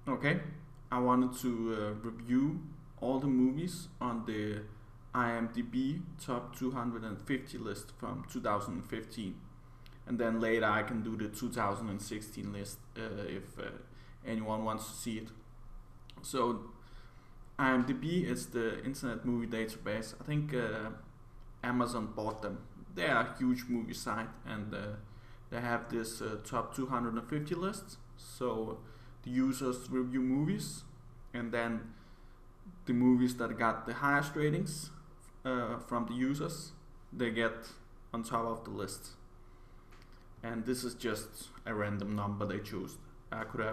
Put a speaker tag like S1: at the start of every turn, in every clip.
S1: Okay, I wanted to review all the movies on the IMDB top 250 list from 2015, and then later I can do the 2016 list if anyone wants to see it. So IMDb is the Internet Movie Database. I think Amazon bought them. They are a huge movie site, and they have this top 250 list. So the users review movies, and then the movies that got the highest ratings from the users, they get on top of the list. And this is just a random number they chose. I could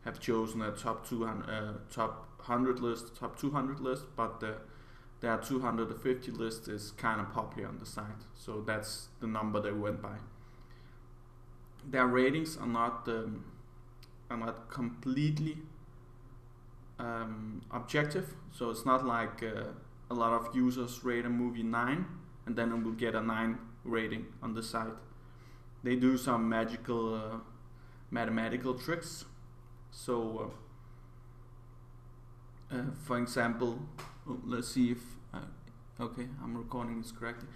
S1: have chosen a top 200, top 100 list, top 200 list, but their 250 list is kind of popular on the site, so that's the number they went by. Their ratings are not completely objective, so it's not like a lot of users rate a movie 9 and then it will get a 9 rating on the site. They do some magical mathematical tricks. So for example, let's see if okay, I'm recording this correctly.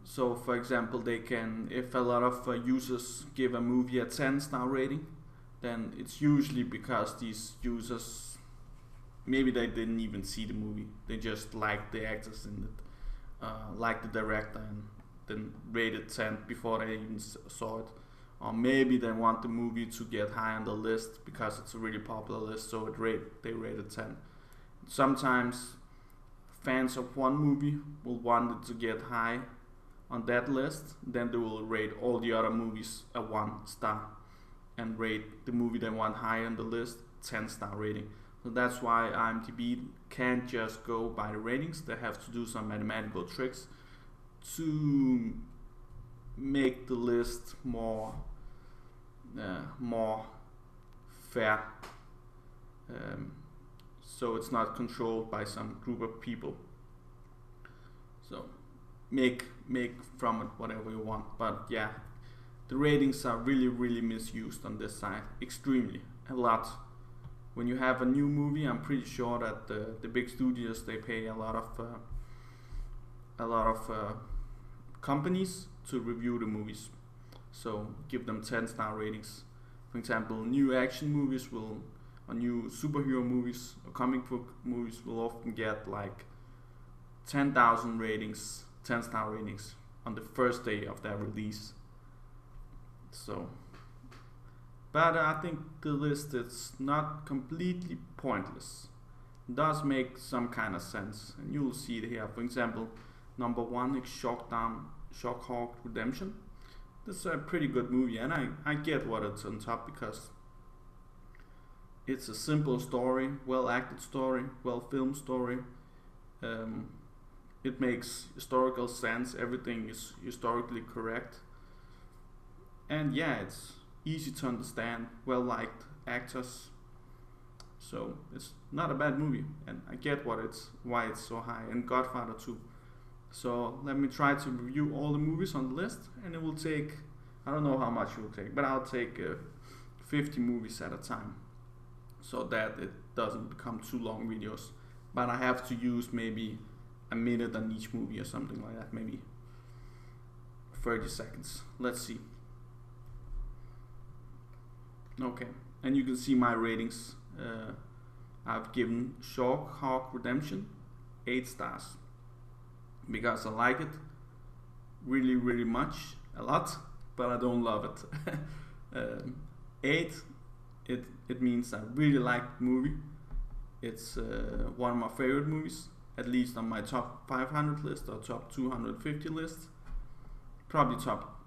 S1: So for example, they can, if a lot of users give a movie a 10-star rating, then it's usually because these users, maybe they didn't even see the movie, they just liked the actors in it, liked the director, and then rated 10 before they even saw it. Or maybe they want the movie to get high on the list because it's a really popular list, so they rated 10. Sometimes fans of one movie will want it to get high on that list, then they will rate all the other movies a 1 star and rate the movie they want high on the list 10-star rating. So that's why IMDb can't just go by the ratings. They have to do some mathematical tricks to make the list more fair, so it's not controlled by some group of people. So make from it whatever you want. But yeah, the ratings are really misused on this site, extremely, a lot. When you have a new movie, I'm pretty sure that the big studios, they pay a lot of companies to review the movies, so give them 10-star ratings. For example, new action movies will, or new superhero movies or comic book movies will often get like 10,000 ratings, 10-star ratings on the first day of their release. So, but I think the list is not completely pointless. It does make some kind of sense, and you'll see it here. For example, number 1 is Shockhawk Redemption. This is a pretty good movie, and I get what it's on top because it's a simple story, well acted story, well filmed story. It makes historical sense, everything is historically correct. And yeah, it's easy to understand, well liked actors. So it's not a bad movie, and I get why it's so high. And Godfather 2. So let me try to review all the movies on the list, and it will take, I don't know how much it will take, but I'll take 50 movies at a time, so that it doesn't become too long videos. But I have to use maybe a minute on each movie or something like that, maybe 30 seconds. Let's see. Okay, and you can see my ratings. I've given Shawk Redemption 8 stars because I like it really much, a lot, but I don't love it. 8, it means I really like the movie. It's one of my favorite movies, at least on my top 500 list or top 250 list, probably top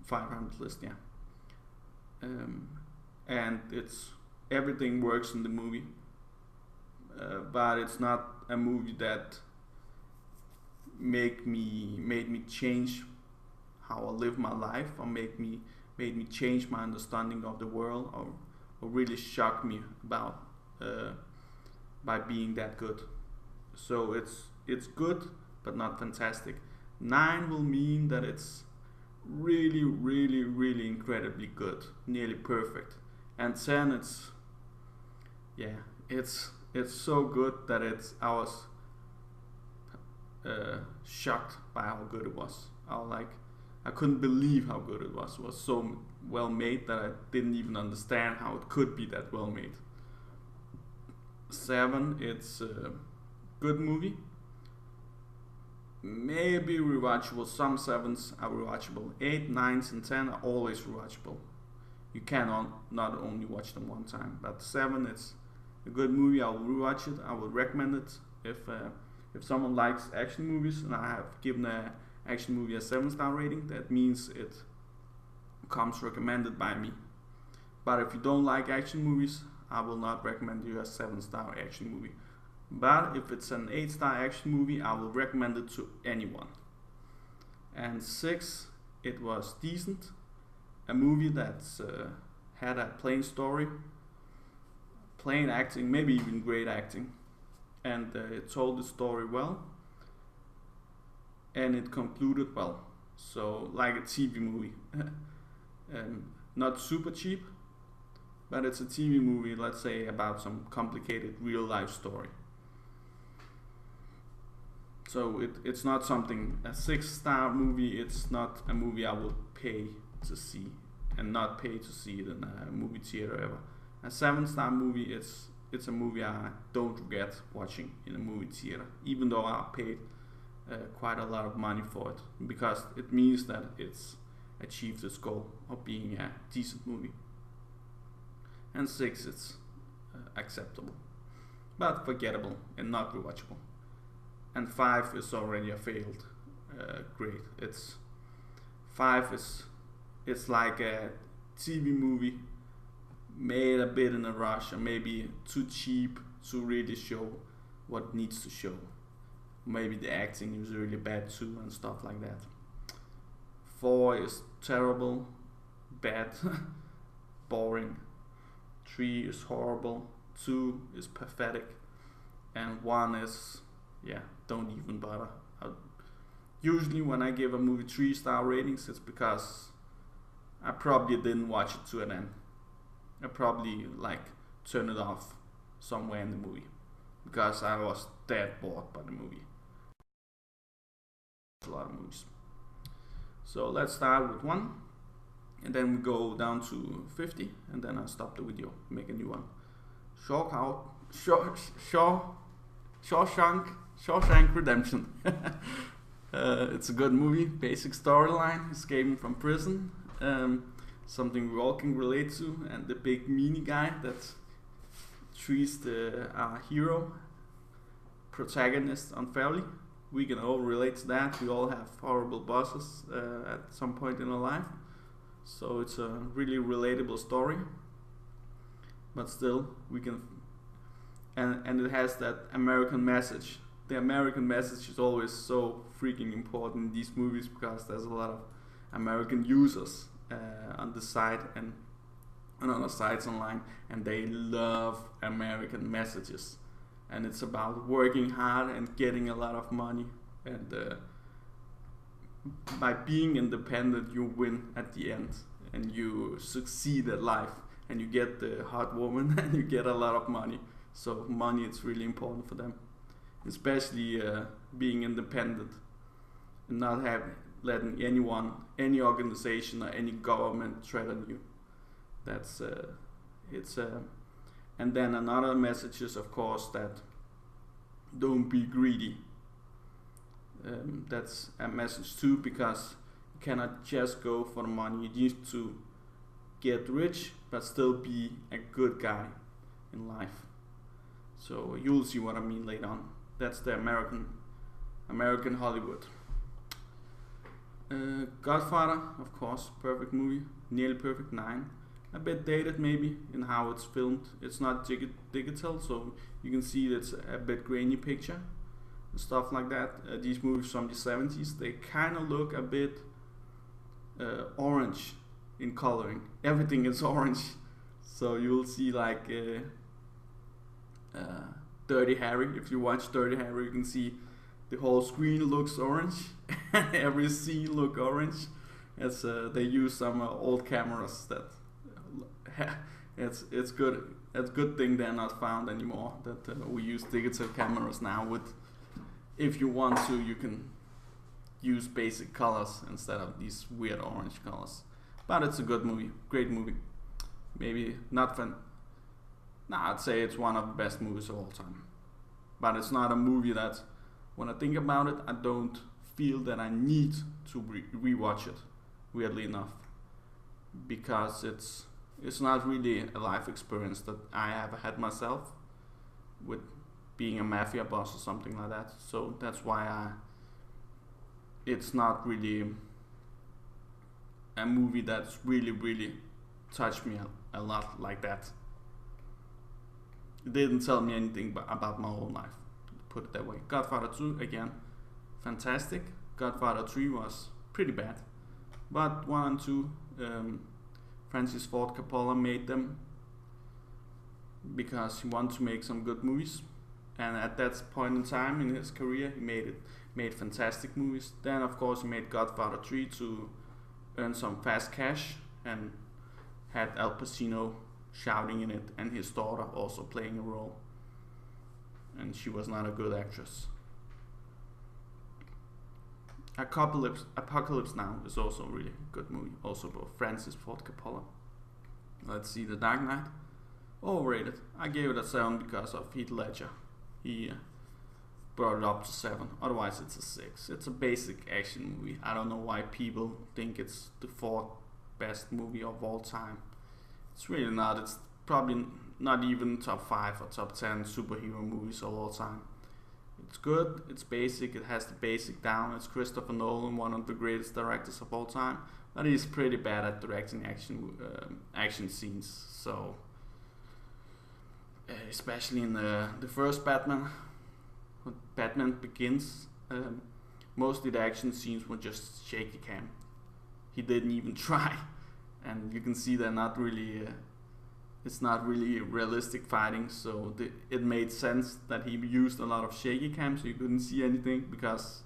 S1: 500 list, yeah. And it's, everything works in the movie, but it's not a movie that made me change how I live my life, or made me change my understanding of the world, or really shock me about by being that good. So it's good but not fantastic. 9 will mean that it's really incredibly good, nearly perfect. And 10, yeah, it's so good that I was shocked by how good it was. I couldn't believe how good it was. It was so well made that I didn't even understand how it could be that well made. 7, it's a good movie. Maybe rewatchable. Some 7s are rewatchable. 8, 9s, and 10 are always rewatchable. You cannot not only watch them one time. But 7, it's a good movie. I will rewatch it. I will recommend it if someone likes action movies, and I have given an action movie a 7-star rating. That means it comes recommended by me. But if you don't like action movies, I will not recommend you a 7-star action movie. But if it's an 8-star action movie, I will recommend it to anyone. And 6, it was decent. A movie that's had a plain story, plain acting, maybe even great acting. And it told the story well. And it concluded well. So, like a TV movie. Not super cheap, but it's a TV movie, let's say, about some complicated real life story. So it's not something, a 6-star movie, it's not a movie I would pay to see, and not pay to see it in a movie theater ever. A 7-star movie, it's a movie I don't regret watching in a movie theater, even though I paid quite a lot of money for it, because it means that it's achieved its goal of being a decent movie. And 6, it's acceptable, but forgettable and not rewatchable. And 5 is already a failed grade. 5 is like a TV movie made a bit in a rush, or maybe too cheap to really show what it needs to show. Maybe the acting is really bad too, and stuff like that. 4 is terrible, bad, boring. 3 is horrible. 2 is pathetic, and 1 is, yeah, don't even bother. Usually when I give a movie 3-star ratings, it's because I probably didn't watch it to an end. I probably turned it off somewhere in the movie because I was dead bored by the movie. A lot of movies. So let's start with 1, and then we go down to 50, and then I'll stop the video, make a new one. Shawshank Redemption. It's a good movie, basic storyline, escaping from prison, something we all can relate to, and the big meanie guy that treats our hero protagonist unfairly. We can all relate to that. We all have horrible bosses at some point in our life, so it's a really relatable story. But still, we can, and it has that American message. The American message is always so freaking important in these movies because there's a lot of American users on the site and on other sites online, and they love American messages. And it's about working hard and getting a lot of money, and by being independent you win at the end, and you succeed at life, and you get the hot woman and you get a lot of money. So money is really important for them, especially being independent and not letting anyone, any organization or any government threaten you. That's and then another message is, of course, that don't be greedy. That's a message too, because you cannot just go for the money. You need to get rich but still be a good guy in life. So you'll see what I mean later on. That's the American Hollywood. Godfather, of course, perfect movie, nearly perfect, 9. A bit dated maybe in how it's filmed. It's not digital, so you can see it's a bit grainy picture and stuff like that. These movies from the 70s, they kind of look a bit orange in coloring. Everything is orange, so you'll see Dirty Harry. If you watch Dirty Harry, you can see the whole screen looks orange. Every scene look orange, as they use some old cameras that it's good. It's a good thing they're not found anymore. That we use digital cameras now. With if you want to, you can use basic colors instead of these weird orange colors. But it's a good movie, great movie. Maybe not fun. Nah, I'd say it's one of the best movies of all time. But it's not a movie that, when I think about it, I don't feel that I need to rewatch it. Weirdly enough, because it's not really a life experience that I have had myself with being a mafia boss or something like that. So that's why it's not really a movie that's really touched me a lot like that. It didn't tell me anything about my own life, put it that way. Godfather 2, again, fantastic. Godfather 3 was pretty bad. But 1 and 2, Francis Ford Coppola made them because he wanted to make some good movies. And at that point in time in his career, he made fantastic movies. Then, of course, he made Godfather 3 to earn some fast cash and had Al Pacino shouting in it and his daughter also playing a role. And she was not a good actress. Apocalypse Now is also a really good movie, also by Francis Ford Coppola. Let's see, The Dark Knight. Overrated. I gave it a 7 because of Heath Ledger. He brought it up to 7. Otherwise, it's a 6. It's a basic action movie. I don't know why people think it's the 4th best movie of all time. It's really not. It's probably not even top 5 or top 10 superhero movies of all time. It's good, it's basic, it has the basic down. It's Christopher Nolan, one of the greatest directors of all time, but he's pretty bad at directing action scenes. So, especially in the first Batman, when Batman Begins, mostly the action scenes were just shaky cam. He didn't even try, and you can see they're not really. It's not really realistic fighting, so it made sense that he used a lot of shaky cam so you couldn't see anything, because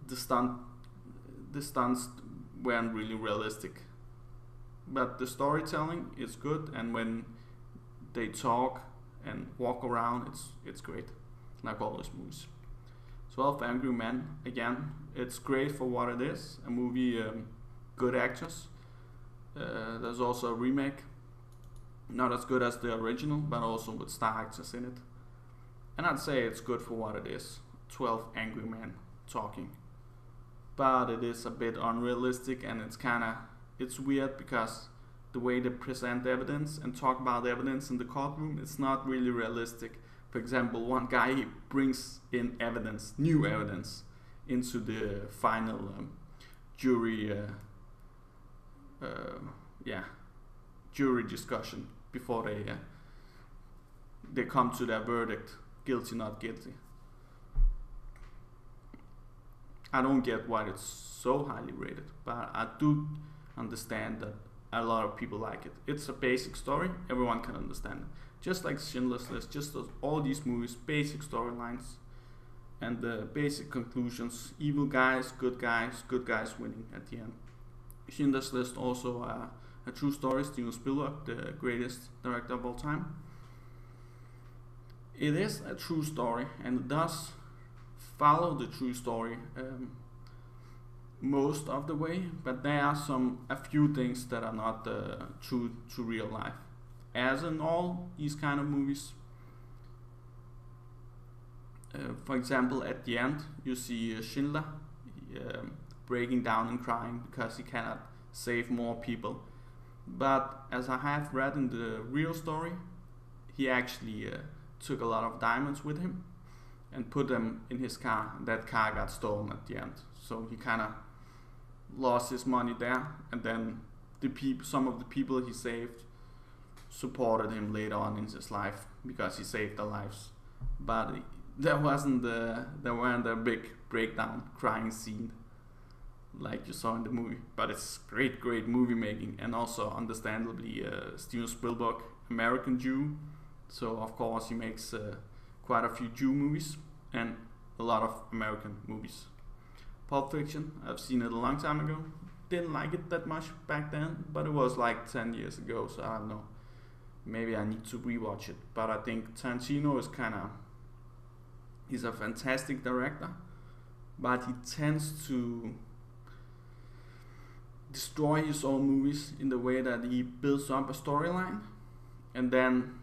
S1: the stunts weren't really realistic. But the storytelling is good, and when they talk and walk around, it's great, like all those movies. 12 Angry Men, again, it's great for what it is, a movie, good actors. There's also a remake. Not as good as the original, but also with star actors in it. And I'd say it's good for what it is. 12 angry men talking. But it is a bit unrealistic, and it's weird because the way they present evidence and talk about evidence in the courtroom, it's not really realistic. For example, one guy brings in new evidence, into the final jury discussion before they come to their verdict, guilty, not guilty. I don't get why it's so highly rated, but I do understand that a lot of people like it. It's a basic story, everyone can understand it. Just like Schindler's List, just all these movies, basic storylines and the basic conclusions. Evil guys, good guys winning at the end. Schindler's List also a true story, Steven Spielberg, the greatest director of all time. It is a true story, and it does follow the true story most of the way, but there are a few things that are not true to real life. As in all these kind of movies. For example, at the end, you see Schindler breaking down and crying because he cannot save more people. But as I have read in the real story, he actually took a lot of diamonds with him and put them in his car. That car got stolen at the end, so he kind of lost his money there. And then some of the people he saved supported him later on in his life because he saved their lives. But there weren't a big breakdown, crying scene like you saw in the movie. But it's great movie making, and also understandably Steven Spielberg, American Jew, so of course he makes quite a few Jew movies and a lot of American movies. Pulp Fiction, I've seen it a long time ago. didn't like it that much back then, but it was like 10 years ago, so I don't know. Maybe I need to rewatch it. But I think Tarantino is he's a fantastic director, but he tends to destroy his own movies in the way that he builds up a storyline, and then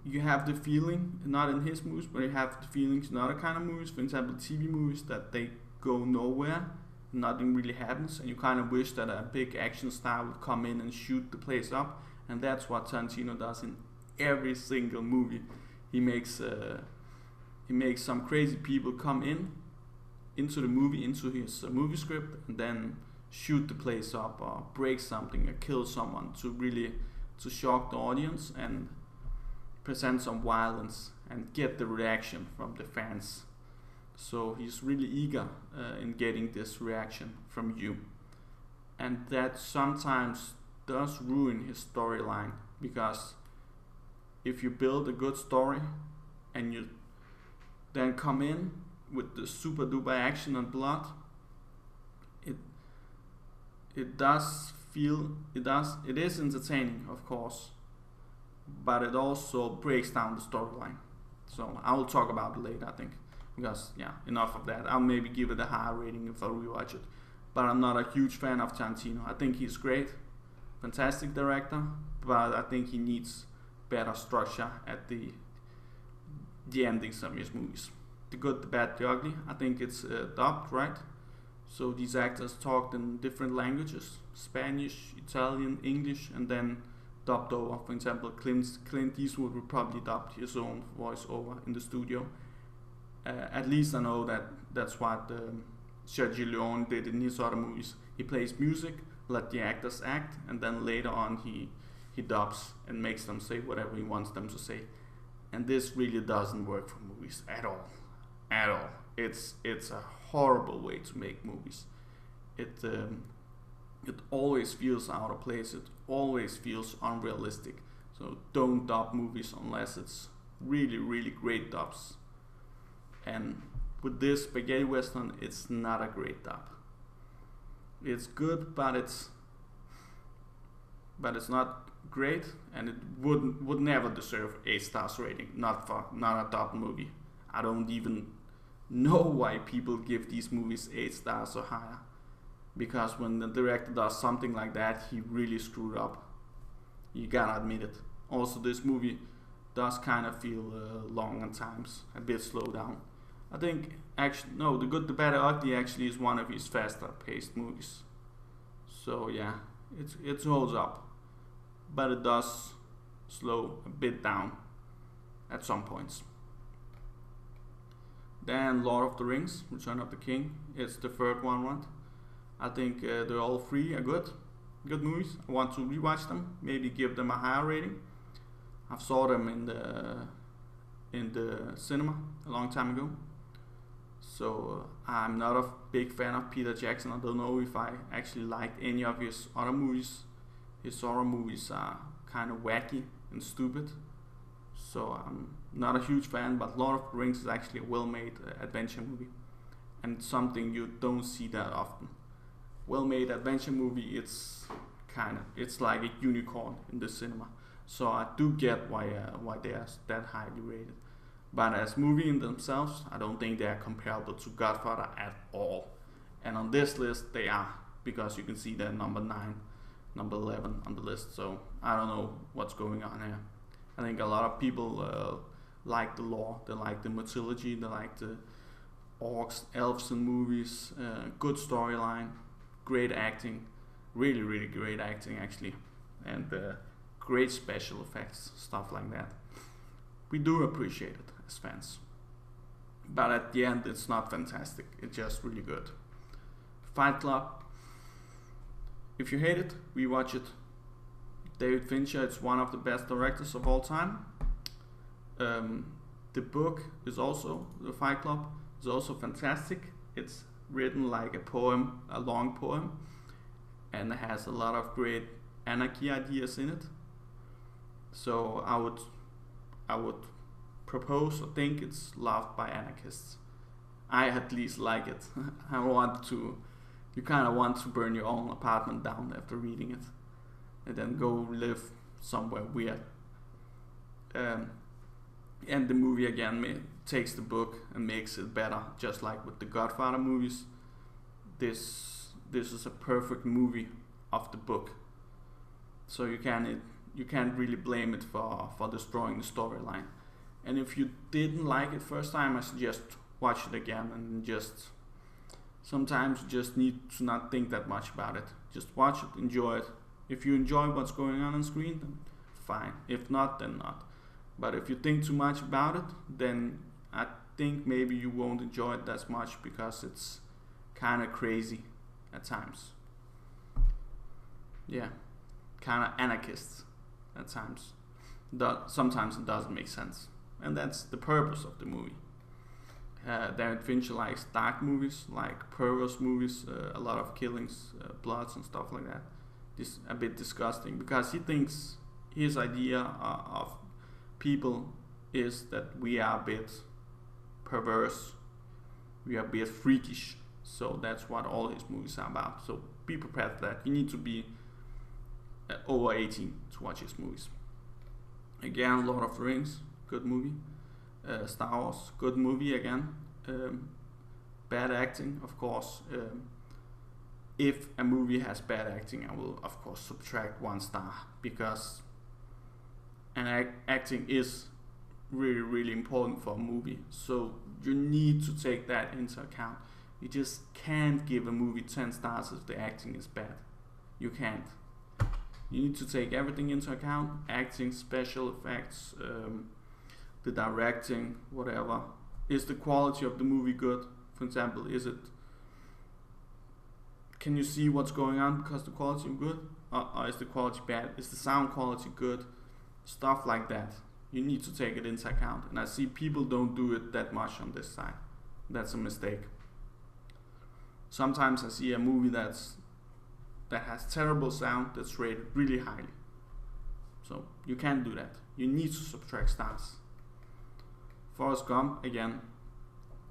S1: you have the feeling, not in his movies, but you have the feelings in other kind of movies, for example TV movies, that they go nowhere, nothing really happens, and you kind of wish that a big action star would come in and shoot the place up, and that's what Tarantino does in every single movie. He makes some crazy people come into the movie, into his movie script, and then shoot the place up or break something or kill someone to shock the audience and present some violence and get the reaction from the fans. So he's really eager in getting this reaction from you, and that sometimes does ruin his storyline, because if you build a good story and you then come in with the super duper action and blood, it is entertaining, of course, but it also breaks down the storyline. So I will talk about it later, I think, because enough of that. I'll maybe give it a higher rating if I rewatch it, but I'm not a huge fan of Tarantino. I think he's great, fantastic director, but I think he needs better structure at the endings of his movies. The Good, the Bad, the Ugly, I think it's dubbed, right? So these actors talked in different languages, Spanish, Italian, English, and then dubbed over. For example, Clint Eastwood would probably dub his own voice over in the studio. At least I know that's what Sergio Leone did in his other movies. He plays music, let the actors act, and then later on he dubs and makes them say whatever he wants them to say. And this really doesn't work for movies at all. At all. It's a horrible way to make movies. It always feels out of place. It always feels unrealistic. So don't dub movies unless it's really, really great dubs. And with this spaghetti western, it's not a great dub. It's good, but it's not great, and it would never deserve 8 stars rating. Not a dub movie. I don't even know why people give these movies 8 stars or higher, because when the director does something like that, he really screwed up. You gotta admit it. Also, this movie does kind of feel long at times, a bit slow down. I think The Good, the Bad, the Ugly actually is one of his faster paced movies. So yeah, it holds up, but it does slow a bit down at some points. Then Lord of the Rings, Return of the King, it's the third one, right? I think they're all three are good movies. I want to rewatch them, maybe give them a higher rating. I've saw them in the cinema a long time ago. So I'm not a big fan of Peter Jackson. I don't know if I actually liked any of his other movies. His horror movies are kind of wacky and stupid. So I'm not a huge fan, but Lord of the Rings is actually a well-made adventure movie, and something you don't see that often. Well-made adventure movie, it's like a unicorn in the cinema. So I do get why they are that highly rated. But as movie in themselves, I don't think they are comparable to Godfather at all. And on this list, they are, because you can see they're number 9, number 11 on the list. So I don't know what's going on here. I think a lot of people like the lore, they like the mythology, they like the orcs, elves in movies, good storyline, great acting, really, really great acting actually, and great special effects, stuff like that. We do appreciate it as fans. But at the end, it's not fantastic, it's just really good. Fight Club, if you hate it, rewatch it. David Fincher is one of the best directors of all time. The book is also, The Fight Club, is also fantastic. It's written like a poem, a long poem, and it has a lot of great anarchy ideas in it. So I would propose or think it's loved by anarchists. I at least like it. I want to you kind of want to burn your own apartment down after reading it, and then go live somewhere weird. And the movie again takes the book and makes it better, just like with the Godfather movies. This is a perfect movie of the book, so you can't really blame it for destroying the storyline. And if you didn't like it first time, I suggest watch it again, and just sometimes you just need to not think that much about it. Just watch it, enjoy it. If you enjoy what's going on screen, then fine. If not, then not. But if you think too much about it, then I think maybe you won't enjoy it that much, because it's kind of crazy at times. Yeah, kind of anarchist at times. Sometimes it doesn't make sense, and that's the purpose of the movie. David Fincher likes dark movies, like perverse movies, a lot of killings, bloods and stuff like that. This a bit disgusting, because he thinks his idea of people is that we are a bit perverse, we are a bit freakish. So that's what all his movies are about. So be prepared for that. You need to be over 18 to watch his movies. Again, Lord of the Rings, good movie. Star Wars, good movie again. Bad acting, of course. If a movie has bad acting, I will of course subtract 1 star, because acting is really, really important for a movie. So you need to take that into account. You just can't give a movie 10 stars if the acting is bad. You can't. You need to take everything into account: acting, special effects, the directing, whatever. Is the quality of the movie good? For example, can you see what's going on because the quality is good? Or is the quality bad? Is the sound quality good? Stuff like that. You need to take it into account. And I see people don't do it that much on this side. That's a mistake. Sometimes I see a movie that has terrible sound that's rated really highly. So you can't do that. You need to subtract stars. Forrest Gump, again,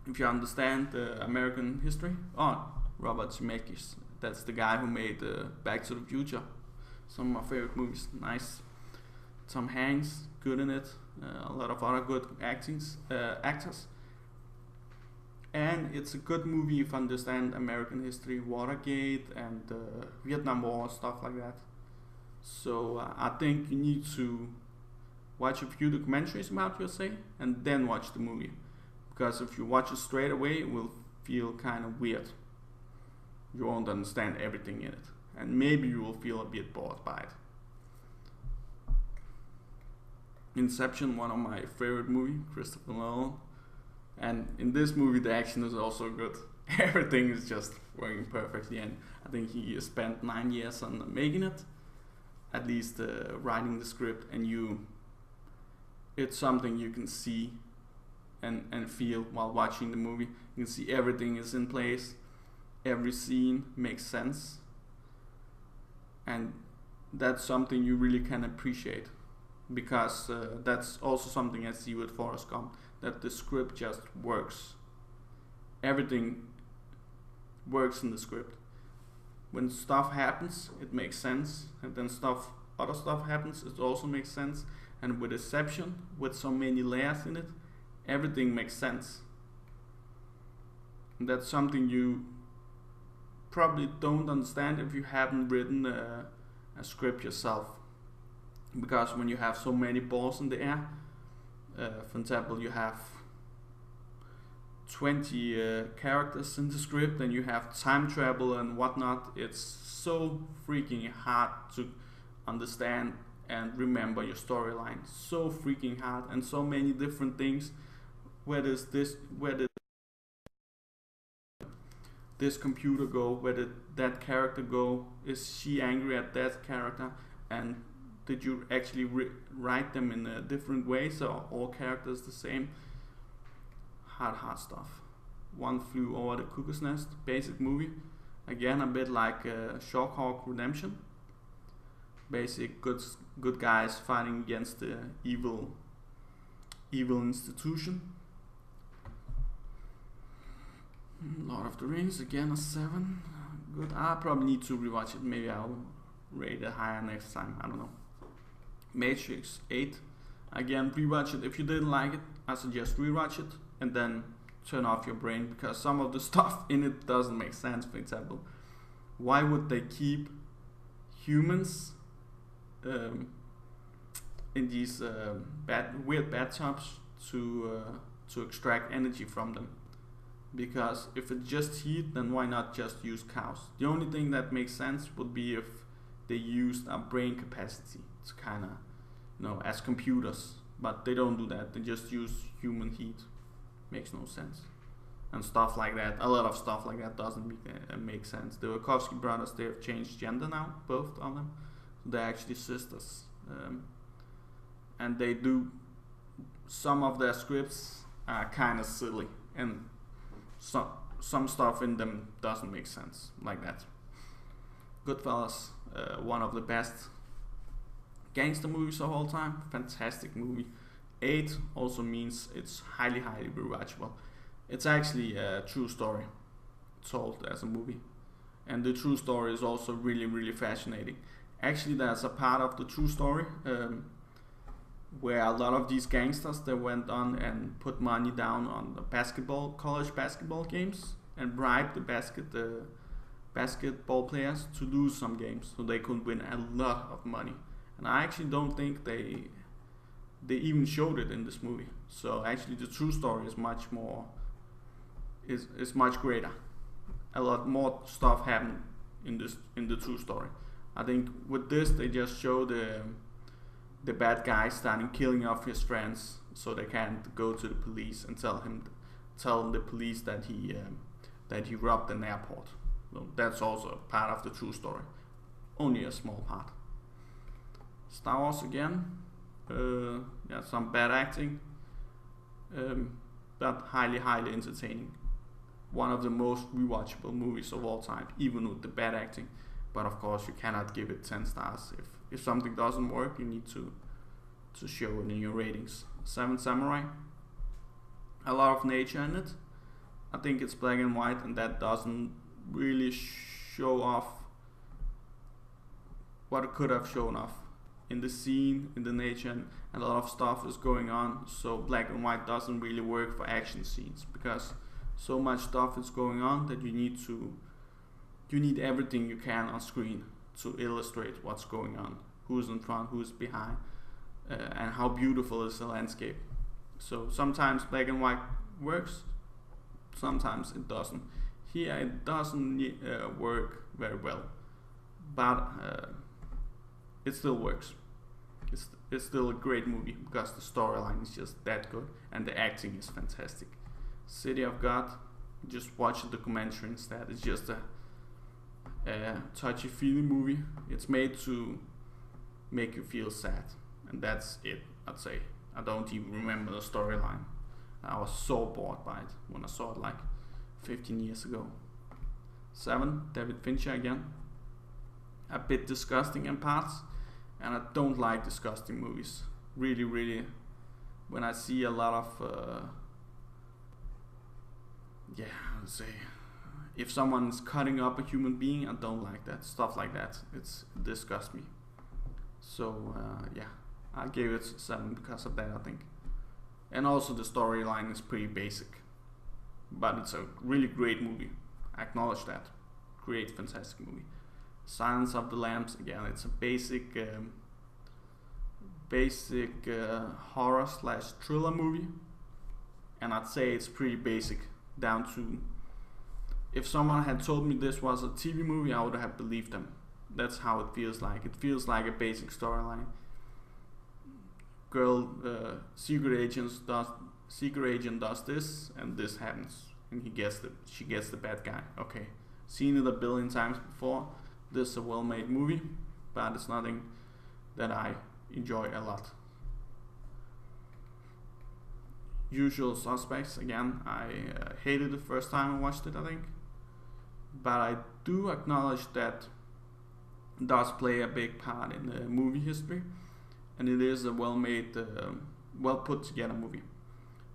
S1: if you understand American history, Robert Zemeckis, that's the guy who made Back to the Future, some of my favorite movies. Nice. Tom Hanks, good in it. A lot of other good actors. And it's a good movie if you understand American history, Watergate and Vietnam War, stuff like that. So I think you need to watch a few documentaries about USA and then watch the movie. Because if you watch it straight away, it will feel kind of weird. You won't understand everything in it. And maybe you will feel a bit bored by it. Inception, one of my favorite movies, Christopher Nolan. And in this movie, the action is also good. Everything is just working perfectly, and I think he spent 9 years on making it, at least writing the script. And it's something you can see and feel while watching the movie. You can see everything is in place, every scene makes sense, and that's something you really can appreciate, because that's also something I see with Forrest Gump, that the script just works. Everything works in the script. When stuff happens, it makes sense, and then other stuff happens, it also makes sense. And with Inception, with so many layers in it, everything makes sense. And that's something you probably don't understand if you haven't written a script yourself. Because when you have so many balls in the air, for example, you have 20 characters in the script, and you have time travel and whatnot, it's so freaking hard to understand and remember your storyline. So freaking hard, and so many different things. Where did this computer go? Where did that character go? Is she angry at that character? And did you actually write them in a different way, so all characters the same? Hard stuff. One Flew Over the Cuckoo's Nest, basic movie. Again, a bit like Shawshank Redemption. Basic good guys fighting against the evil institution. Lord of the Rings, again a 7. good. I probably need to rewatch it. Maybe I'll rate it higher next time. I don't know. Matrix 8. Again, rewatch it. If you didn't like it, I suggest rewatch it and then turn off your brain, because some of the stuff in it doesn't make sense. For example, why would they keep humans in these weird bathtubs to extract energy from them? Because if it's just heat, then why not just use cows? The only thing that makes sense would be if they used our brain capacity to kind of, as computers. But they don't do that. They just use human heat. Makes no sense. And stuff like that. A lot of stuff like that doesn't make sense. The Wachowski brothers, they have changed gender now, both of them. They're actually sisters. And they do, some of their scripts are kind of silly. And some stuff in them doesn't make sense, like that. Goodfellas, one of the best gangster movies of all time. Fantastic movie. 8 also means it's highly rewatchable. It's actually a true story told as a movie, and the true story is also really fascinating. Actually, there's a part of the true story where a lot of these gangsters, they went on and put money down on the college basketball games, and bribed the basketball players to lose some games so they could win a lot of money. And I actually don't think they even showed it in this movie. So actually the true story is much more, is much greater. A lot more stuff happened in the true story. I think with this they just show the bad guy starting killing off his friends so they can't go to the police and tell the police that he robbed an airport. So that's also part of the true story. Only a small part. Star Wars again. Some bad acting, but highly entertaining. One of the most rewatchable movies of all time, even with the bad acting. But of course, you cannot give it 10 stars. If something doesn't work, you need to show it in your ratings. 7 Samurai. A lot of nature in it. I think it's black and white, and that doesn't really show off what it could have shown off. In the scene, in the nature, and a lot of stuff is going on, so black and white doesn't really work for action scenes, because so much stuff is going on that you need everything you can on screen to illustrate what's going on, who's in front, who's behind, and how beautiful is the landscape. So sometimes black and white works, sometimes it doesn't. Here it doesn't work very well, but it still works. It's still a great movie because the storyline is just that good and the acting is fantastic. City of God, just watch a documentary instead. It's just a touchy-feely movie. It's made to make you feel sad, and that's it, I'd say. I don't even remember the storyline. I was so bored by it when I saw it like 15 years ago. 7, David Fincher again. A bit disgusting in parts, and I don't like disgusting movies. Really, when I see a lot of let's say, if someone is cutting up a human being, I don't like that. Stuff like that, it disgusts me. So I gave it 7 because of that, I think. And also the storyline is pretty basic, but it's a really great movie. I acknowledge that. Great, fantastic movie. Silence of the Lambs, again, it's a basic horror / thriller movie, and I'd say it's pretty basic, down to, if someone had told me this was a TV movie, I would have believed them. That's how it feels like. It feels like a basic storyline. Girl, secret agent does this, and this happens, and she gets the bad guy. Okay, seen it a billion times before. This is a well-made movie, but it's nothing that I enjoy a lot. Usual Suspects, again, I hated the first time I watched it, I think, but I do acknowledge that it does play a big part in the movie history, and it is a well-made, well put together movie.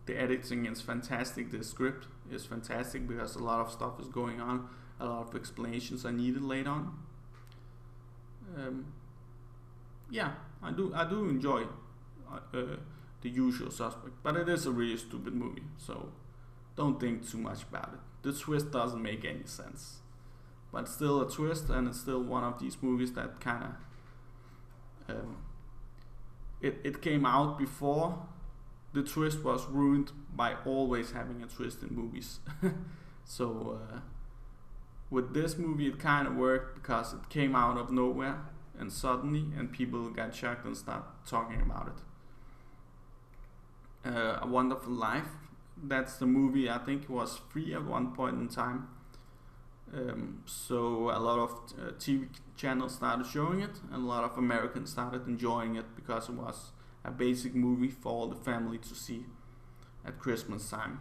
S1: The editing is fantastic, the script is fantastic because a lot of stuff is going on a lot of explanations are needed later on. Yeah, I do enjoy The Usual Suspect, but it is a really stupid movie, so don't think too much about it. The twist doesn't make any sense, but it's still a twist, and it's still one of these movies that kind of it came out before the twist was ruined by always having a twist in movies. So with this movie it kind of worked because it came out of nowhere and suddenly, and people got shocked and started talking about it. A Wonderful Life, that's the movie. I think it was free at one point in time. So a lot of TV channels started showing it, and a lot of Americans started enjoying it because it was a basic movie for all the family to see at Christmas time.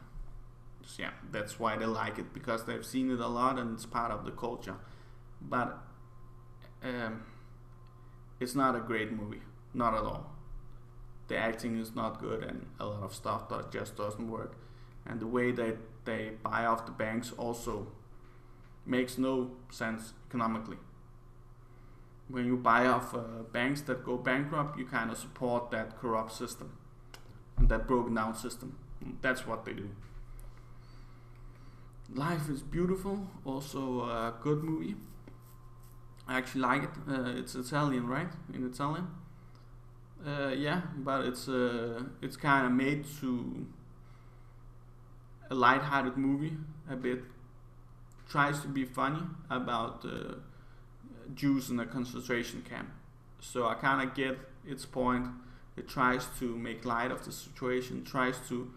S1: So yeah, that's why they like it, because they've seen it a lot and it's part of the culture. But it's not a great movie, not at all. The acting is not good, and a lot of stuff that just doesn't work. And the way that they buy off the banks also makes no sense economically. When you buy off banks that go bankrupt, you kind of support that corrupt system and that broken down system. That's what they do. Life is Beautiful, also a good movie. I actually like it. It's Italian, right? In Italian. Yeah, but it's kind of made to a light-hearted movie, a bit. Tries to be funny about Jews in a concentration camp. So I kind of get its point. It tries to make light of the situation, tries to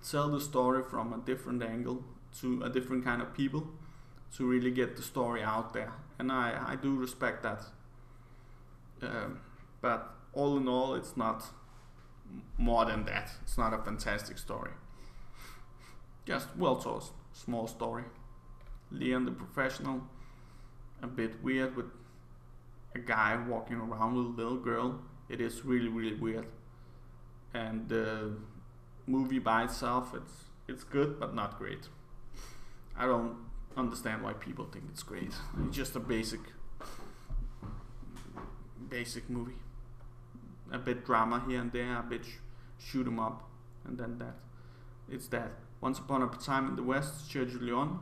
S1: tell the story from a different angle to a different kind of people to really get the story out there. And I do respect that. But all in all, it's not more than that. It's not a fantastic story. Just well told, small story. Leon the Professional, a bit weird with a guy walking around with a little girl. It is really, really weird. And the movie by itself, it's good but not great. I don't understand why people think it's great. It's just a basic movie. A bit drama here and there, a bit shoot 'em up, and then that. It's that. Once Upon a Time in the West, Sergio Leone.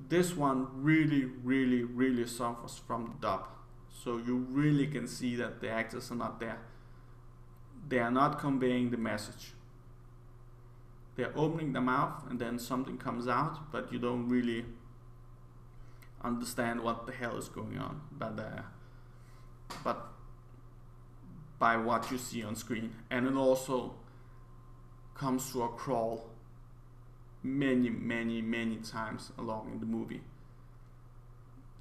S1: This one really, really, really suffers from the dub. So you really can see that the actors are not there. They are not conveying the message. They're opening their mouth and then something comes out, but you don't really understand what the hell is going on. But by what you see on screen. And it also comes to a crawl many, many, many times along in the movie.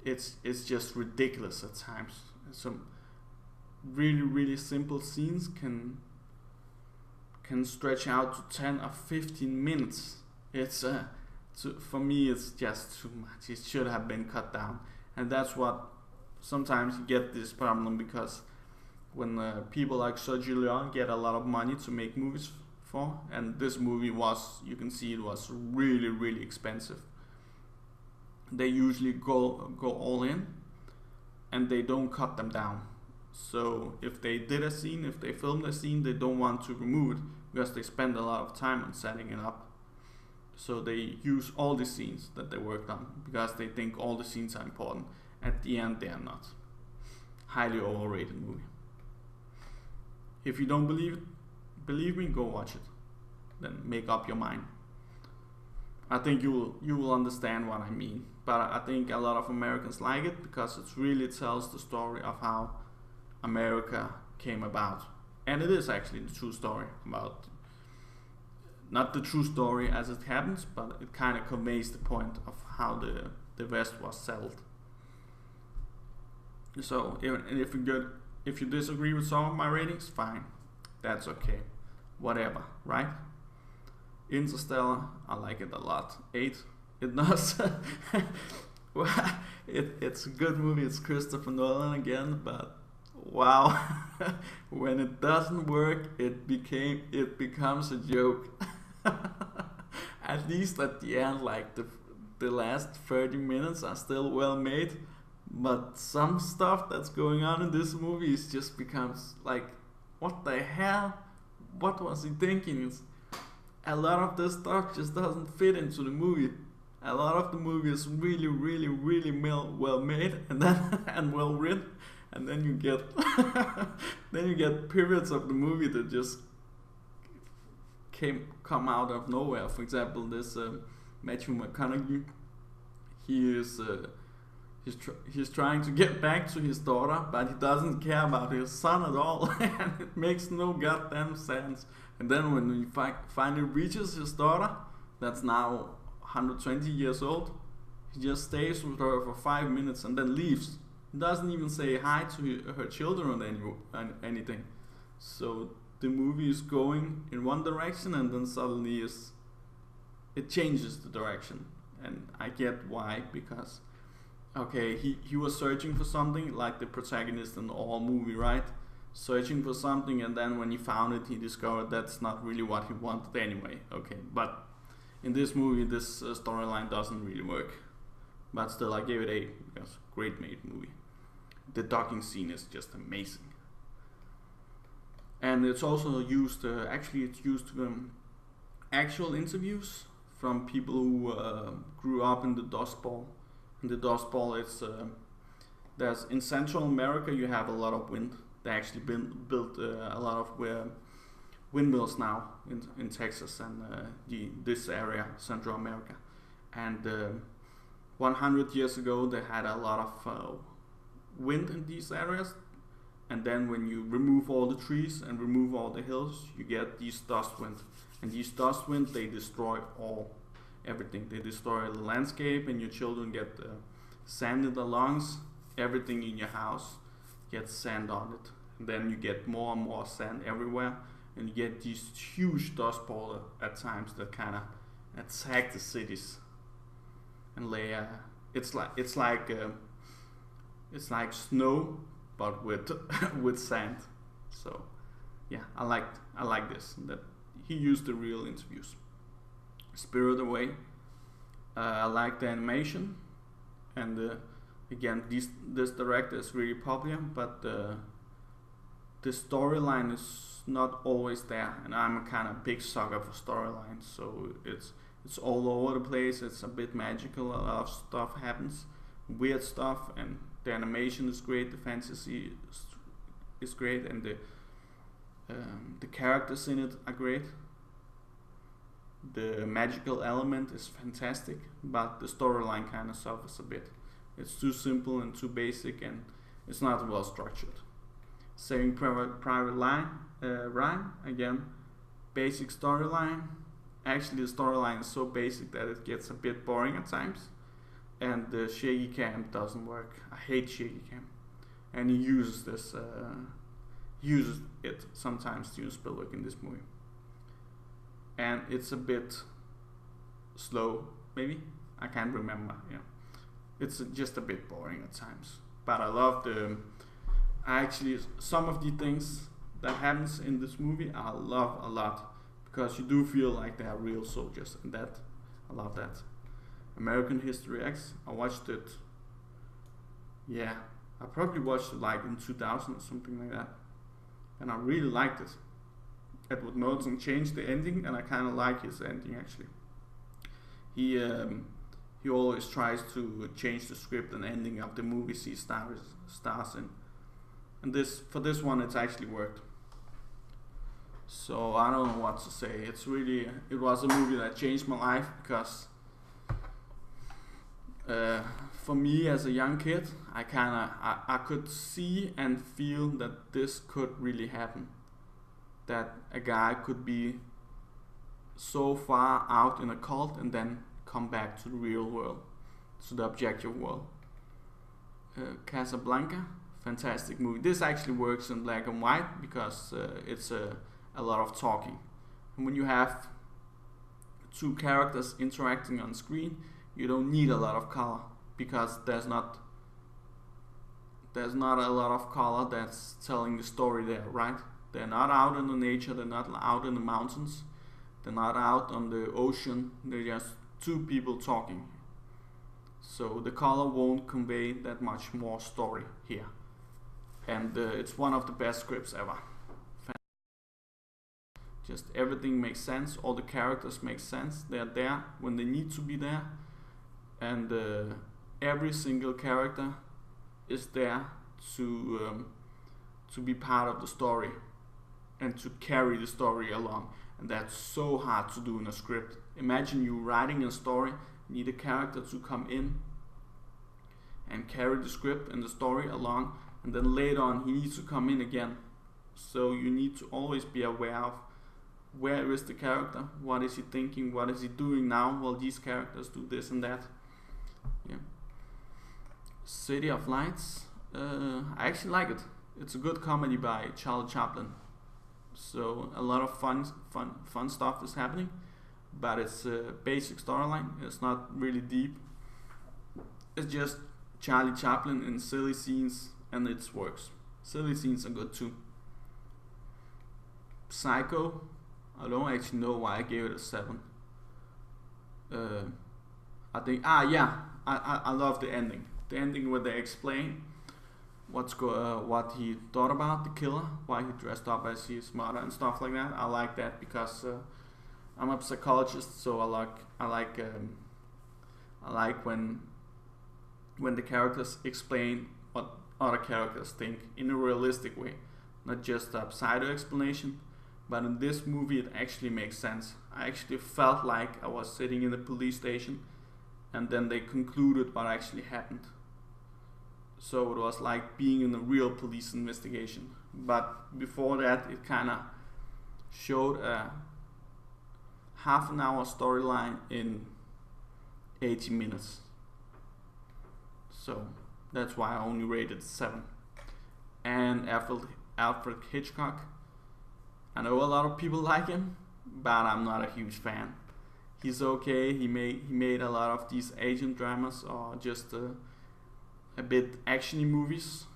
S1: It's just ridiculous at times. Some really, really simple scenes can stretch out to 10 or 15 minutes. It's for me it's just too much. It should have been cut down. And that's what sometimes you get this problem, because when people like Sergio Leone get a lot of money to make movies for, and this movie was, you can see it was really, really expensive. They usually go all in, and they don't cut them down. So if they did a scene, if they filmed a scene, they don't want to remove it because they spend a lot of time on setting it up. So they use all the scenes that they worked on because they think all the scenes are important. At the end, they are not. Highly overrated movie. If you don't believe me, go watch it. Then make up your mind. I think you will understand what I mean. But I think a lot of Americans like it because it really tells the story of how America came about. And it is actually the true story about, not the true story as it happens, but it kind of conveys the point of how the West was settled. So if you disagree with some of my ratings, fine, that's okay, whatever, right? Interstellar, I like it a lot. 8, it does. It's a good movie. It's Christopher Nolan again, but wow, when it doesn't work, it becomes a joke. At least at the end, like the last 30 minutes are still well made, but some stuff that's going on in this movie is just becomes like, what the hell? What was he thinking? A lot of this stuff just doesn't fit into the movie. A lot of the movie is really, really, really well made and then and well written, and then you get then you get periods of the movie that just come out of nowhere. For example, this Matthew McConaughey, he's trying to get back to his daughter, but he doesn't care about his son at all, and it makes no goddamn sense. And then when he finally reaches his daughter, that's now 120 years old, he just stays with her for 5 minutes and then leaves. He doesn't even say hi to her children or anything. So the movie is going in one direction, and then suddenly it changes the direction. And I get why, because okay, he was searching for something, like the protagonist in all movie, right? Searching for something, and then when he found it, he discovered that's not really what he wanted anyway. Okay, but in this movie, this storyline doesn't really work. But still, I gave it A, because great made movie. The docking scene is just amazing. And it's also used, it's used actual interviews from people who grew up in the Dust Bowl. In the Dust Bowl, there's in Central America, you have a lot of wind. They actually built a lot of windmills now in Texas and this area, Central America. And 100 years ago, they had a lot of wind in these areas. And then when you remove all the trees and remove all the hills, you get these dust winds. And these dust winds, they destroy everything. They destroy the landscape, and your children get sand in the lungs. Everything in your house gets sand on it. And then you get more and more sand everywhere, and you get these huge dust balls at times that kind of attack the cities and lay. It's like snow, but with with sand. So yeah, I like this, that he used the real interviews. Spirit Away, I like the animation, and again, this director is really popular, but the storyline is not always there, and I'm a kind of big sucker for storylines, so it's all over the place. It's a bit magical. A lot of stuff happens, weird stuff, and the animation is great. The fantasy is great, and the characters in it are great. The magical element is fantastic, but the storyline kind of suffers a bit. It's too simple and too basic, and it's not well structured. Saving Private Ryan, again, basic storyline. Actually, the storyline is so basic that it gets a bit boring at times, and the shaky cam doesn't work. I hate shaky cam, and he uses it sometimes, Steven Spielberg, in this movie. And it's a bit slow, maybe, I can't remember. Yeah, it's just a bit boring at times, but I love some of the things that happens in this movie I love a lot, because you do feel like they are real soldiers, and that I love that. American History X, I watched it, yeah, I probably watched it like in 2000 or something like that, and I really liked it. Edward Norton changed the ending, and I kind of like his ending actually. He always tries to change the script and ending of the movies he stars in, and for this one it's actually worked. So I don't know what to say. It was a movie that changed my life, because for me as a young kid, I could see and feel that this could really happen. That a guy could be so far out in a cult and then come back to the real world, to the objective world. Casablanca, fantastic movie. This actually works in black and white, because it's a lot of talking. And when you have two characters interacting on screen, you don't need a lot of color, because there's not a lot of color that's telling the story there, right? They're not out in the nature, they're not out in the mountains, they're not out on the ocean, they're just two people talking. so the color won't convey that much more story here. And it's one of the best scripts ever. Just everything makes sense, all the characters make sense, they're there when they need to be there, and every single character is there to be part of the story and to carry the story along. And that's so hard to do in a script. Imagine you writing a story, need a character to come in and carry the script and the story along, and then later on he needs to come in again. So you need to always be aware of where is the character, what is he thinking, what is he doing now, well these characters do this and that. Yeah. City of Lights, I actually like it. It's a good comedy by Charlie Chaplin. So a lot of fun stuff is happening, but it's a basic storyline. It's not really deep. It's just Charlie Chaplin in silly scenes, and it works. Silly scenes are good too. Psycho, I don't actually know why I gave it a 7. I think I love the ending. The ending where they explain what he thought about the killer, why he dressed up as his mother and stuff like that. I like that because I'm a psychologist, so I like when the characters explain what other characters think in a realistic way, not just a pseudo explanation. But in this movie, it actually makes sense. I actually felt like I was sitting in the police station, and then they concluded what actually happened. So it was like being in a real police investigation. But before that, it kind of showed a half an hour storyline in 80 minutes. So that's why I only rated 7. And Alfred Hitchcock, I know a lot of people like him, but I'm not a huge fan. He's okay. He made a lot of these agent dramas or just a bit actiony movies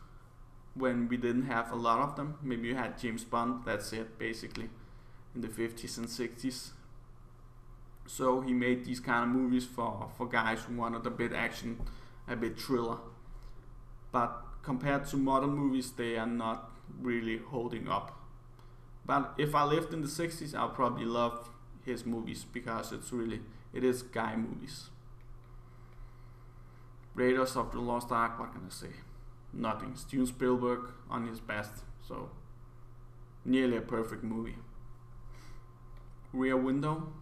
S1: when we didn't have a lot of them. Maybe you had James Bond, that's it basically, in the 50s and 60s. So he made these kind of movies for guys who wanted a bit action, a bit thriller. But compared to modern movies, they are not really holding up. But if I lived in the 60s, I'll probably love his movies because it is guy movies. Raiders of the Lost Ark, what can I say? Nothing. Steven Spielberg on his best, so nearly a perfect movie. Rear Window,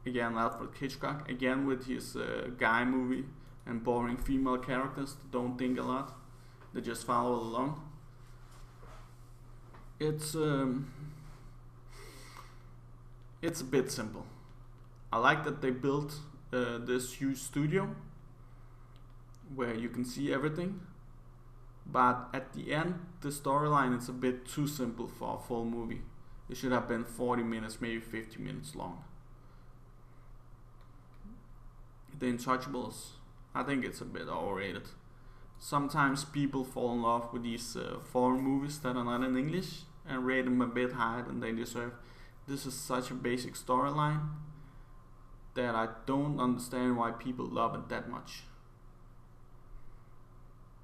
S1: again Alfred Hitchcock, again with his guy movie and boring female characters that don't think a lot, they just follow along. It's a bit simple. I like that they built this huge studio where you can see everything, but at the end the storyline is a bit too simple for a full movie. It should have been 40 minutes, maybe 50 minutes long. The Untouchables, I think it's a bit overrated. Sometimes people fall in love with these foreign movies that are not in English and rate them a bit higher than they deserve. This is such a basic storyline that I don't understand why people love it that much.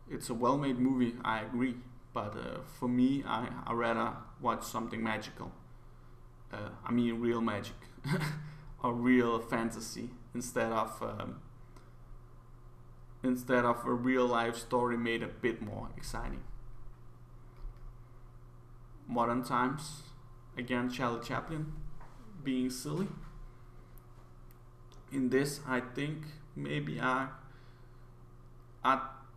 S1: It's a well-made movie, I agree, but for me, I rather watch something magical. I mean real magic or real fantasy instead of a real life story made a bit more exciting. Modern Times, again Charlie Chaplin being silly. In this, I think maybe I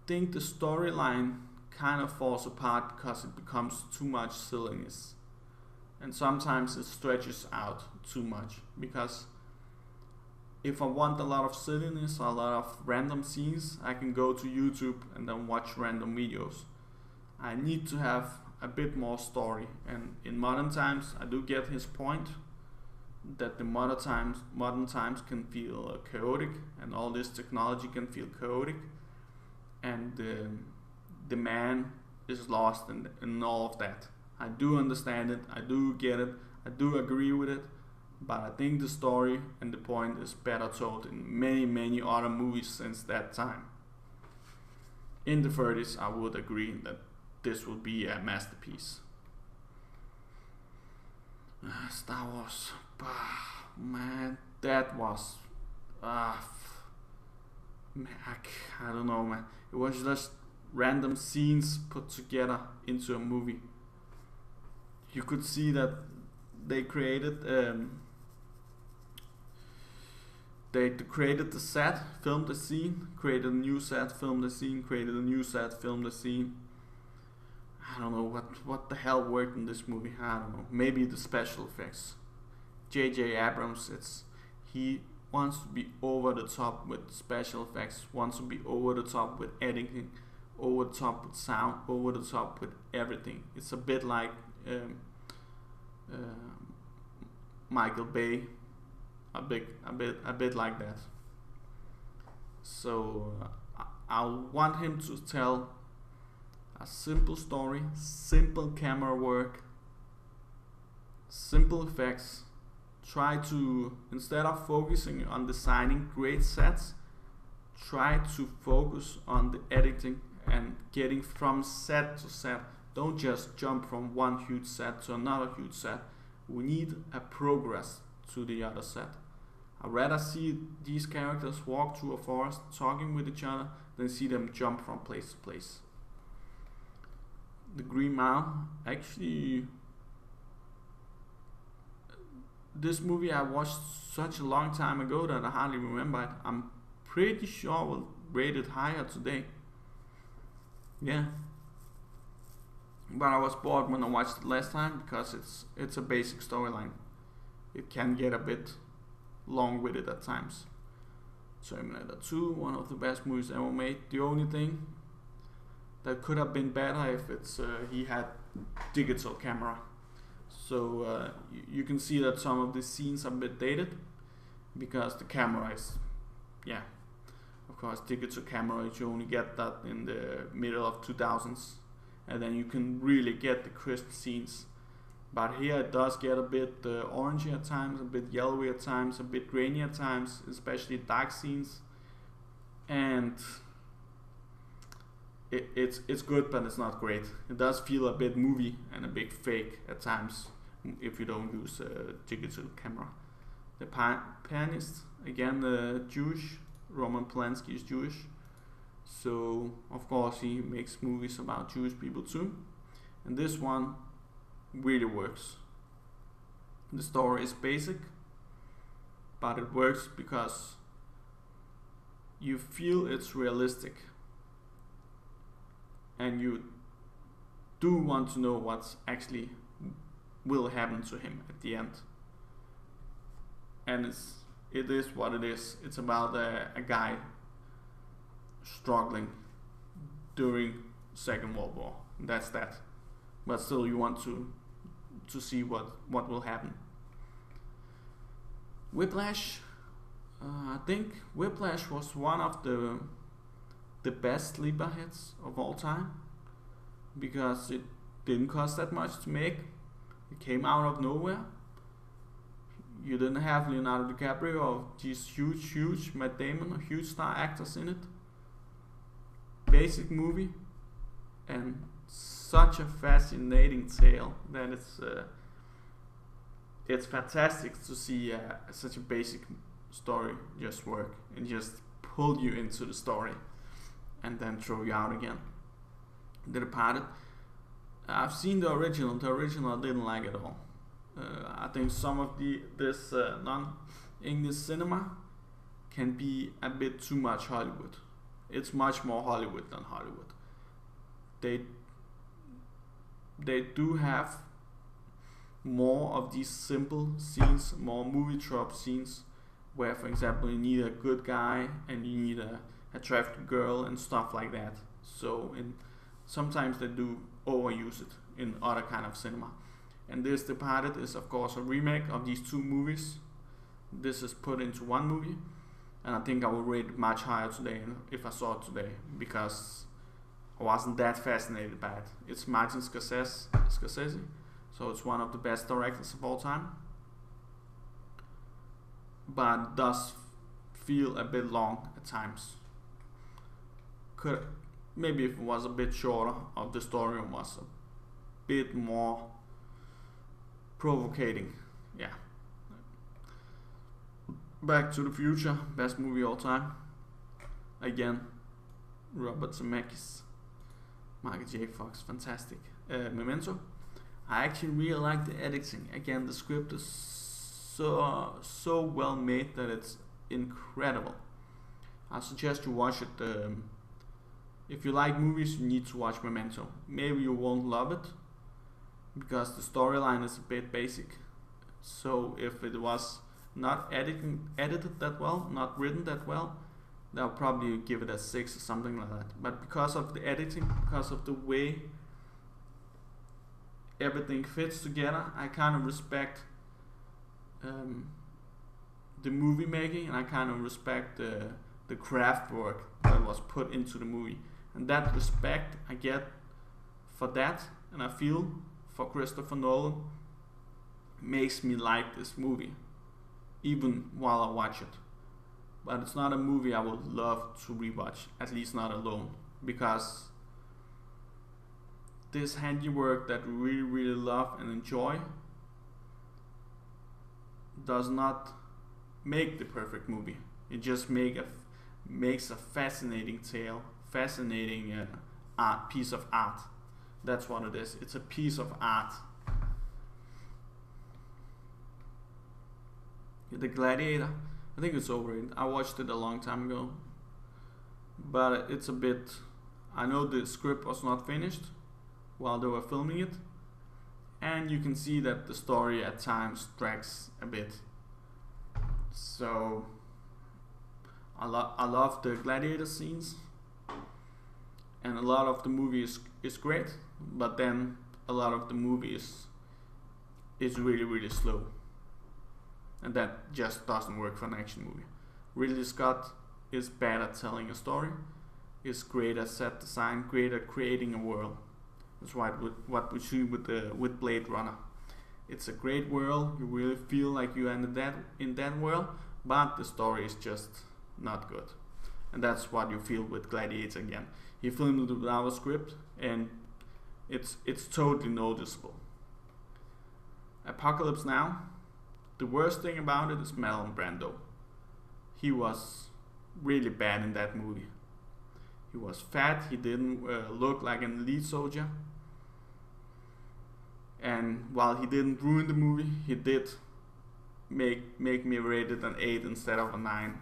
S1: think the storyline kind of falls apart because it becomes too much silliness, and sometimes it stretches out too much. Because if I want a lot of silliness or a lot of random scenes, I can go to YouTube and then watch random videos. I need to have a bit more story, and in Modern Times I do get his point that the modern times can feel chaotic, and all this technology can feel chaotic, and the man is lost in all of that. I do understand it, I do get it, I do agree with it, but I think the story and the point is better told in many other movies since that time. In the 30s, I would agree that this would be a masterpiece. Star Wars, man, that was, man, I don't know, man. It was just random scenes put together into a movie. You could see that they created, they created the set, filmed the scene, created a new set, filmed the scene, created a new set, filmed the scene. I don't know what the hell worked in this movie. I don't know. Maybe the special effects. J.J. Abrams, he wants to be over the top with special effects, wants to be over the top with editing, over the top with sound, over the top with everything. It's a bit like Michael Bay, a bit like that. So I want him to tell a simple story, simple camera work, simple effects. Try to, instead of focusing on designing great sets, try to focus on the editing and getting from set to set. Don't just jump from one huge set to another huge set. We need a progress to the other set. I'd rather see these characters walk through a forest talking with each other than see them jump from place to place. The Green Mile, actually, this movie I watched such a long time ago that I hardly remember it. I'm pretty sure we'll rate it higher today. Yeah. But I was bored when I watched it last time because it's a basic storyline. It can get a bit long-winded at times. Terminator 2, one of the best movies ever made. The only thing that could have been better if he had digital camera. So you can see that some of the scenes are a bit dated because the camera is, yeah, of course, digital camera, you only get that in the middle of 2000s, and then you can really get the crisp scenes. But here it does get a bit orangey at times, a bit yellowy at times, a bit grainy at times, especially dark scenes. And it's good, but it's not great. It does feel a bit movie and a bit fake at times if you don't use digital camera. The pianist, again, Jewish. Roman Polanski is Jewish, so of course he makes movies about Jewish people too. And this one really works. The story is basic, but it works because you feel it's realistic and you do want to know what's actually will happen to him at the end. And it is what it is. It's about a guy struggling during Second World War. That's that. But still, you want to see what will happen. Whiplash. I think Whiplash was one of the best sleeper hits of all time because it didn't cost that much to make. It came out of nowhere. You didn't have Leonardo DiCaprio or these huge Matt Damon or huge star actors in it. Basic movie and such a fascinating tale that it's fantastic to see such a basic story just work and just pull you into the story and then throw you out again. The Departed. I've seen the original. The original I didn't like at all. I think some of this non-English cinema can be a bit too much Hollywood. It's much more Hollywood than Hollywood. They do have more of these simple scenes, more movie trope scenes, where, for example, you need a good guy and you need a attractive girl and stuff like that. So sometimes they do overuse it in other kind of cinema. And this Departed is of course a remake of these two movies. This is put into one movie, and I think I would rate it much higher today if I saw it today because I wasn't that fascinated by it. It's Martin Scorsese, so it's one of the best directors of all time. but does feel a bit long at times. Could maybe if it was a bit shorter, or the story was a bit more provocating. Yeah. Back to the Future, best movie all time. Again, Robert Zemeckis, Michael J. Fox, fantastic. Memento, I actually really like the editing. Again, the script is so well made that it's incredible. I suggest you watch it. If you like movies, you need to watch Memento. Maybe you won't love it because the storyline is a bit basic. So if it was not edited that well, not written that well, I'll probably give it a 6 or something like that. But because of the editing, because of the way everything fits together, I kind of respect the movie making, and I kind of respect the craft work that was put into the movie. And that respect I get for that, and I feel for Christopher Nolan, makes me like this movie even while I watch it. But it's not a movie I would love to rewatch, at least not alone, because this handiwork that we really love and enjoy does not make the perfect movie. It just makes a fascinating tale, fascinating piece of art. That's what it is. It's a piece of art. The Gladiator, I think it's overrated. I watched it a long time ago, but it's a bit. I know the script was not finished while they were filming it, and you can see that the story at times drags a bit. So I love the gladiator scenes, and a lot of the movie is great, but then a lot of the movie is really slow, and that just doesn't work for an action movie. Ridley Scott is bad at telling a story, is great at set design, great at creating a world. That's what we see with Blade Runner. It's a great world. You really feel like you ended in that world, but the story is just not good. And that's what you feel with Gladiator again. He filmed it without a script, and it's totally noticeable. Apocalypse Now. The worst thing about it is Marlon Brando. He was really bad in that movie. He was fat. He didn't look like an elite soldier. And while he didn't ruin the movie, he did make me rate it an 8 instead of a 9.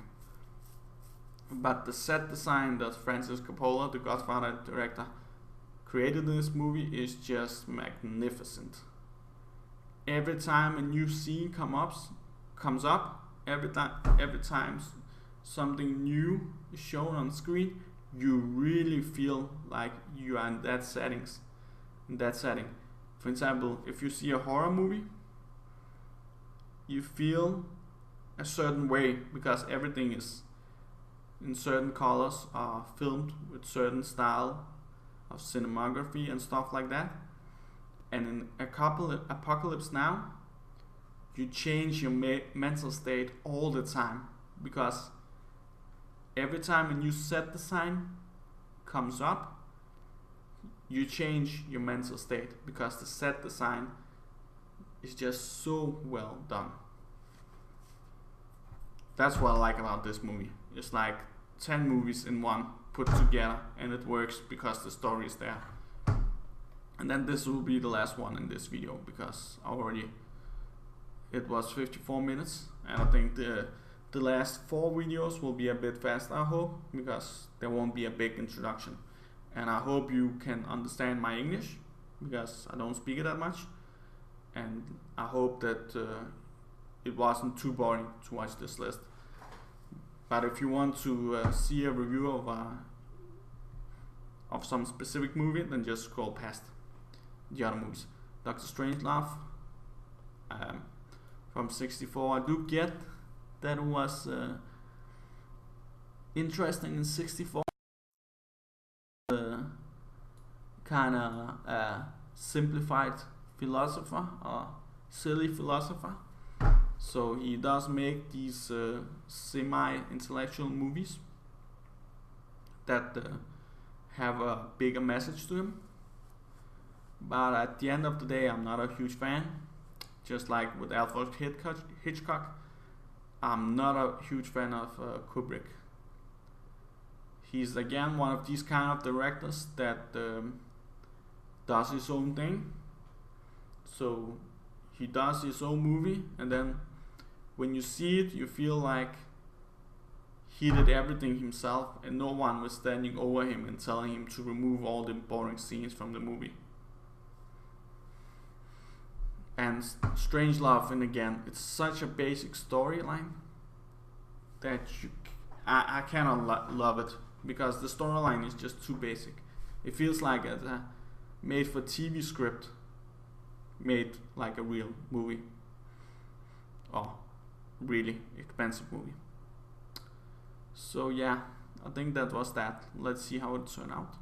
S1: But the set design that Francis Coppola, the Godfather director, created in this movie is just magnificent. Every time a new scene comes up, every time something new is shown on screen, you really feel like you are in that setting. For example, if you see a horror movie, you feel a certain way because everything is in certain colors, are filmed with certain style of cinematography and stuff like that. And in Apocalypse Now, you change your mental state all the time, because every time a new set design comes up, you change your mental state because the set design is just so well done. That's what I like about this movie. It's like 10 movies in one put together, and it works because the story is there. And then this will be the last one in this video, because it was 54 minutes, and I think the last 4 videos will be a bit fast, I hope, because there won't be a big introduction. And I hope you can understand my English, because I don't speak it that much. And I hope that it wasn't too boring to watch this list. But if you want to see a review of some specific movie, then just scroll past the other movies. Doctor Strangelove from '64. I do get that it was interesting in '64. Kind of simplified philosopher or silly philosopher. So he does make these semi-intellectual movies that have a bigger message to him. But at the end of the day, I'm not a huge fan. Just like with Alfred Hitchcock, I'm not a huge fan of Kubrick. He's again one of these kind of directors that does his own thing. So he does his own movie, and then when you see it, you feel like he did everything himself and no one was standing over him and telling him to remove all the boring scenes from the movie. And Strangelove, and again, it's such a basic storyline that I cannot love it, because the storyline is just too basic. It feels like a made for TV script made like a real movie, or really expensive movie. So yeah, I think that was that. Let's see how it turned out.